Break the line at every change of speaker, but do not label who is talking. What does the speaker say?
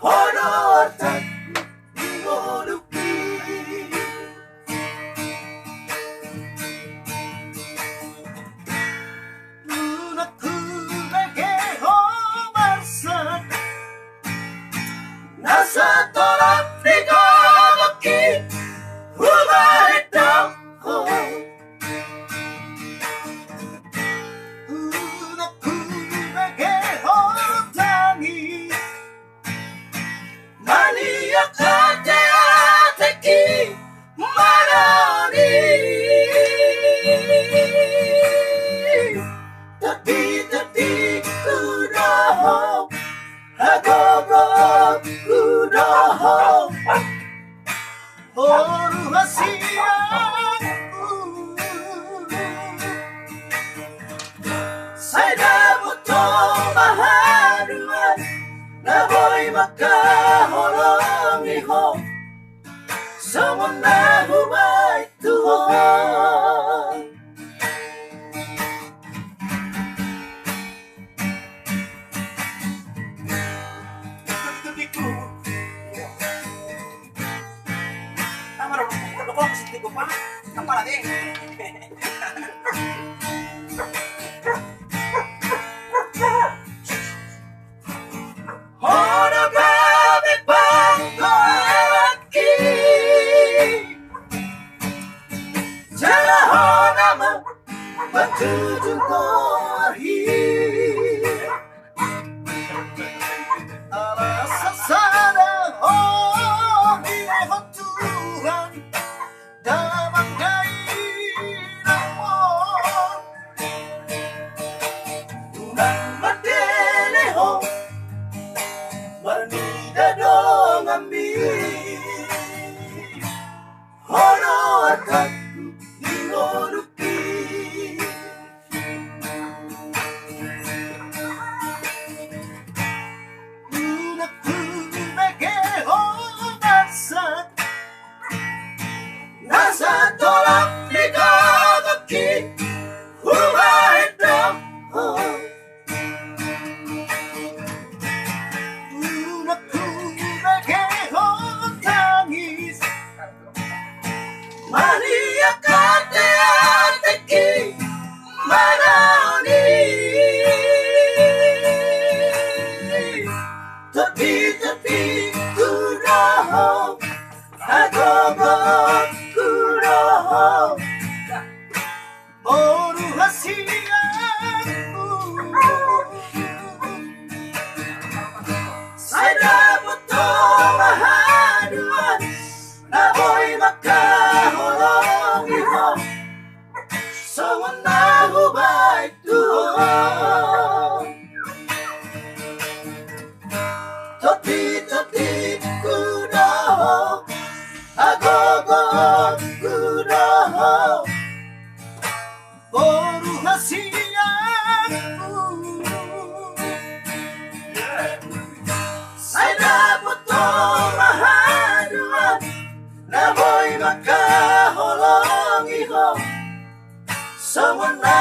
Honorat Imonuki Lunaku Bege Homarsan Nasa Tolak Nigoloki Humaredam Lunaku Bege Hotangi Mania kate ateki marani Tapi kudoh Hagogo kudoh Horu hasiaku Saya butuh mahaduan Naboy makaholongi ho Someone na humay tuhon Tudiku Tama rin ko kasi ko pa Kapala din Hora gabi pangkoaki Jala mo matutong kohi Alasa sana honi mo Tuhan Damang kailan mo Unang madele ho Marnida dong ambil Hono akan Imonuki Lunaku Bege Homarsan Nasa tolak Nigoloki Humaredam Lunaku Bege Hotangis Mania kate ateki marani Tapi kudoh Hagogo kudoh Boru hasiaku Saya butuh mahaduan Naboy makaholongi ho Someone na hubay tuhon Tapi kudoh Agogo kudoh Boru hasiaku Saya butuh mahaduan Naboy makaholongi ho Someone na